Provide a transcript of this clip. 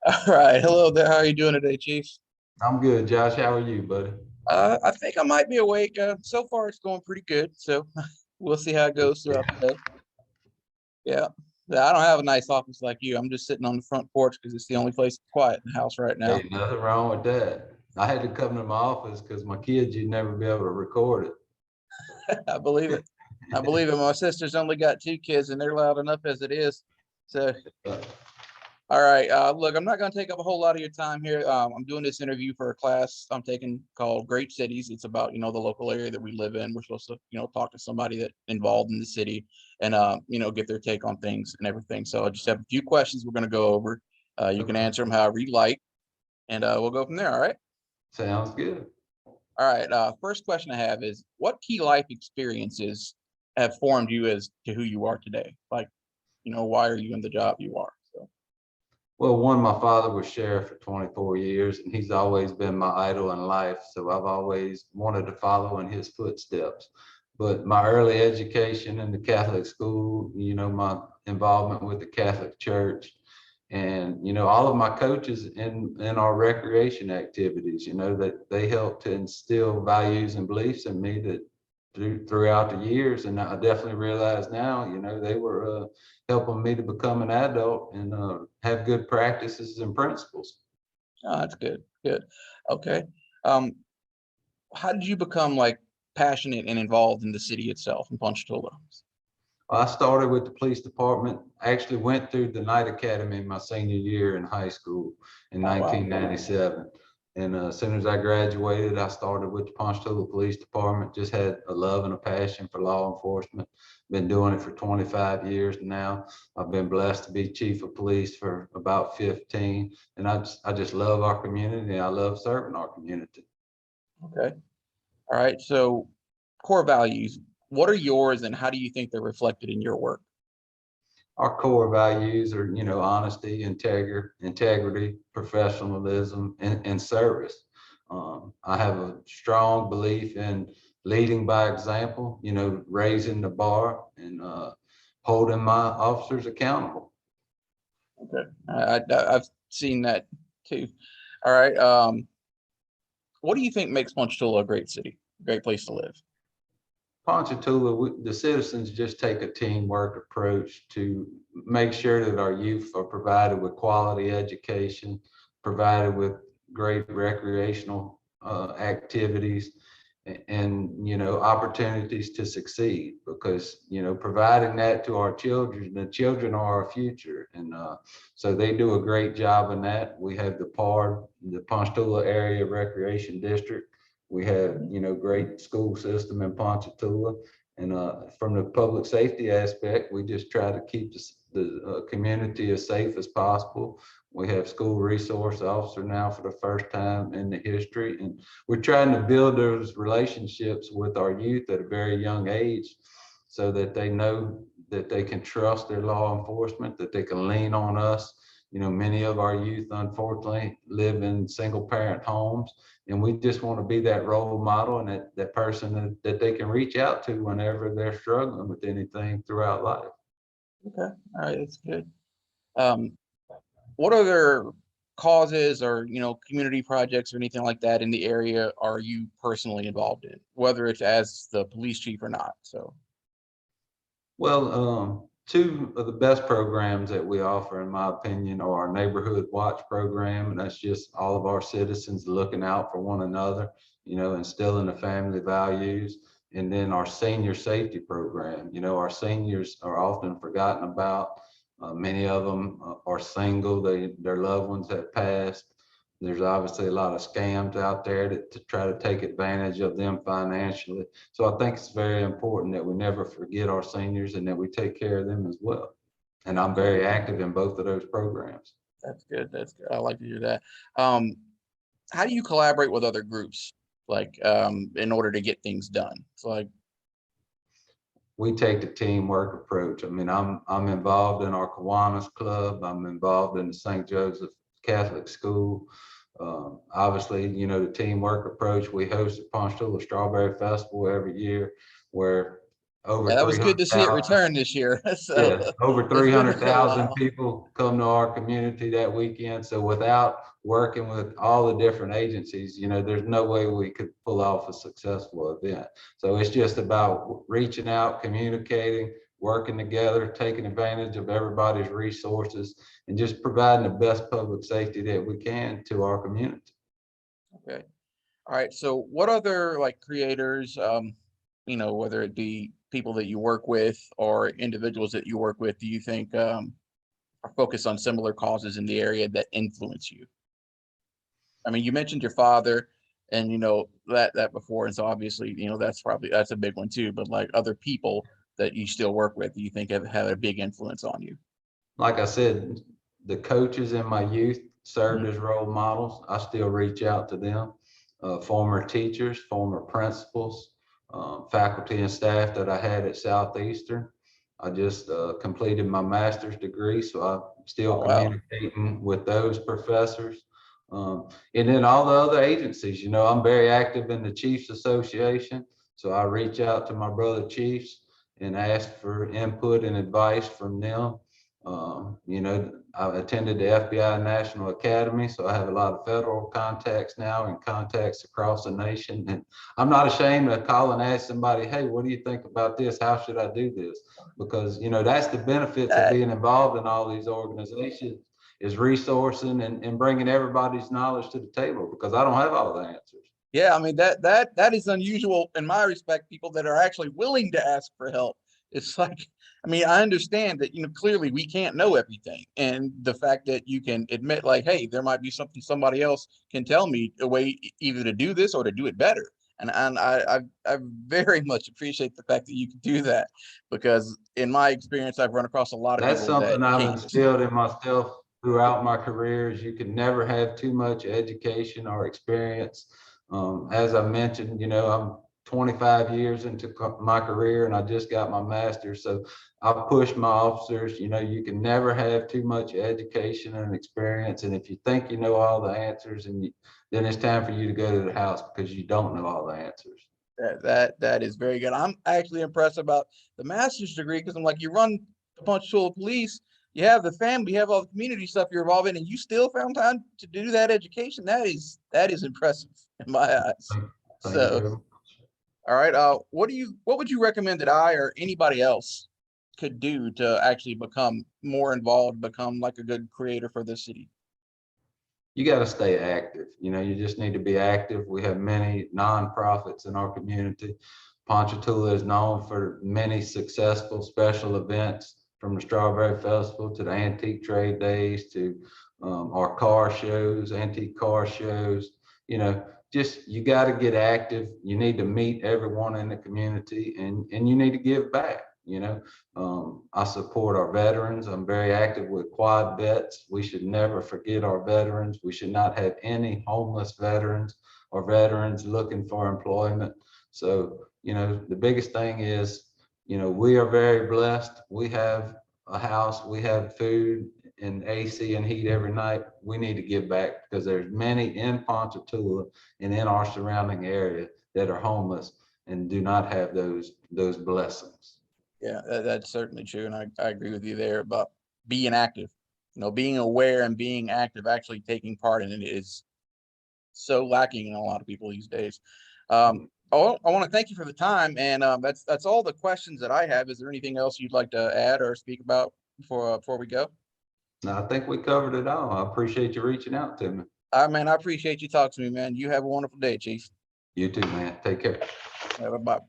All right. Hello there. How are you doing today, Chief? I'm good, Josh. How are you, buddy? I think I might be awake. So far, it's going pretty good. So we'll see how it goes throughout the day. Yeah. Yeah, I don't have a nice office like you. I'm just sitting on the front porch because it's the only place quiet in the house right now. Hey, nothing wrong with that. I had to come to my office because my kids, you'd never be able to record I believe it. I believe it. My sister's only got two kids and they're loud enough as it is. So it. all right. Look, I'm not going to take up a whole lot of your time here. I'm doing this interview for a class I'm taking called Great Cities. It's about, the local area that we live in. We're supposed to, talk to somebody that involved in the city and, get their take on things and everything. So I just have a few questions we're going to go over. You can Okay. answer them however you like, and we'll go from there. All right. Sounds good. All right. First question I have is, what key life experiences have formed you as to who you are today? Like, why are you in the job you are? So. Well, one, my father was sheriff for 24 years, and he's always been my idol in life. So I've always wanted to follow in his footsteps. But my early education in the Catholic school, my involvement with the Catholic Church, and all of my coaches in our recreation activities, that they helped to instill values and beliefs in me that throughout the years. And I definitely realize now, they were helping me to become an adult and have good practices and principles. Oh, that's good. Good. Okay. Um, how did you become like passionate and involved in the city itself in Ponchatoula? I started with the police department. I actually went through the Night Academy my senior year in high school in Oh, wow. 1997. And as soon as I graduated, I started with the Ponchatoula Police Department. Just had a love and a passion for law enforcement. Been doing it for 25 years now. I've been blessed to be chief of police for about 15. And I just love our community. I love serving our community. Okay. All right. So, core values. What are yours, and how do you think they're reflected in your work? Our core values are, honesty, integrity, professionalism, and service. I have a strong belief in leading by example, raising the bar and holding my officers accountable. Okay. I've seen that too. All right. What do you think makes Ponchatoula a great city, a great place to live? Ponchatoula, the citizens just take a teamwork approach to make sure that our youth are provided with quality education, provided with great recreational activities, and opportunities to succeed. Because providing that to our children, the children are our future, and so they do a great job in that. We have the PARD, the Ponchatoula Area Recreation District. We have, great school system in Ponchatoula. And from the public safety aspect, we just try to keep the community as safe as possible. We have school resource officer now for the first time in the history. And we're trying to build those relationships with our youth at a very young age so that they know that they can trust their law enforcement, that they can lean on us. Many of our youth, unfortunately, live in single parent homes, and we just want to be that role model and that person that they can reach out to whenever they're struggling with anything throughout life. Okay. All right. That's good. Um, what other causes or community projects or anything like that in the area are you personally involved in, whether it's as the police chief or not? So. Well, two of the best programs that we offer, in my opinion, are our Neighborhood Watch program, and that's just all of our citizens looking out for one another, instilling the family values. And then our senior safety program. Our seniors are often forgotten about. Many of them are single, their loved ones have passed. There's obviously a lot of scams out there to try to take advantage of them financially. So I think it's very important that we never forget our seniors and that we take care of them as well. And I'm very active in both of those programs. That's good. That's good. I like to hear that. Um, how do you collaborate with other groups, like in order to get things done? It's like, We take the teamwork approach. I mean, I'm involved in our Kiwanis Club. I'm involved in the St. Joseph Catholic School. Obviously, the teamwork approach. We host the Ponchatoula Strawberry Festival every year, where over Yeah, that was good to see it 300,000. return this year. So Yes, over it's been a little 300,000 while. people come to our community that weekend. So without working with all the different agencies, there's no way we could pull off a successful event. So it's just about reaching out, communicating, working together, taking advantage of everybody's resources, and just providing the best public safety that we can to our community. Okay. All right. So what other like creators, whether it be people that you work with or individuals that you work with, do you think are focused on similar causes in the area that influence you? I mean, you mentioned your father and that before, and so obviously, that's a big one too, but like other people that you still work with, do you think have had a big influence on you? Like I said, the coaches in my youth served Mhm. as role models. I still reach out to them. Former teachers, former principals, faculty and staff that I had at Southeastern. I just completed my master's degree, so I'm still Oh, wow. communicating with those professors. And then all the other agencies, I'm very active in the Chiefs Association, so I reach out to my brother chiefs and ask for input and advice from them. I attended the FBI National Academy, so I have a lot of federal contacts now and contacts across the nation. And I'm not ashamed to call and ask somebody, hey, what do you think about this? How should I do this? Because, that's the benefits of That, being involved in all these organizations, is resourcing and bringing everybody's knowledge to the table, because I don't have all the answers. yeah, I mean that is unusual in my respect. People that are actually willing to ask for help. It's like, I mean, I understand that clearly we can't know everything, and the fact that you can admit like, hey, there might be something somebody else can tell me a way either to do this or to do it better. And I very much appreciate the fact that you can do that, because in my experience, I've run across a lot of That's people that something I've can't just. instilled in myself throughout my career, is you can never have too much education or experience. As I mentioned, I'm 25 years into my career and I just got my master's. So I push my officers, you can never have too much education and experience. And if you think you know all the answers, then it's time for you to go to the house, because you don't know all the answers. That is very good. I'm actually impressed about the master's degree, because I'm like, you run the Ponchatoula Police, you have the family, you have all the community stuff you're involved in, and you still found time to do that education. That is impressive in my eyes. Thank you So, very much. all right, what would you recommend that I or anybody else could do to actually become more involved, become like a good creator for the city? You got to stay active. You just need to be active. We have many nonprofits in our community. Ponchatoula is known for many successful special events, from the Strawberry Festival to the Antique Trade Days to our car shows, antique car shows. Just you got to get active. You need to meet everyone in the community, and you need to give back. I support our veterans. I'm very active with Quad Vets. We should never forget our veterans. We should not have any homeless veterans or veterans looking for employment. So, the biggest thing is, we are very blessed. We have a house, we have food and AC and heat every night. We need to give back, because there's many in Ponchatoula and in our surrounding area that are homeless and do not have those blessings. Yeah, that's certainly true, and I agree with you there about being active. Being aware and being active, actually taking part in it, is so lacking in a lot of people these days. I want to thank you for the time, and that's all the questions that I have. Is there anything else you'd like to add or speak about before we go? No, I think we covered it all. I appreciate you reaching out to me. Man, I appreciate you talking to me, man. You have a wonderful day, Chief. You too, man. Take care. Bye.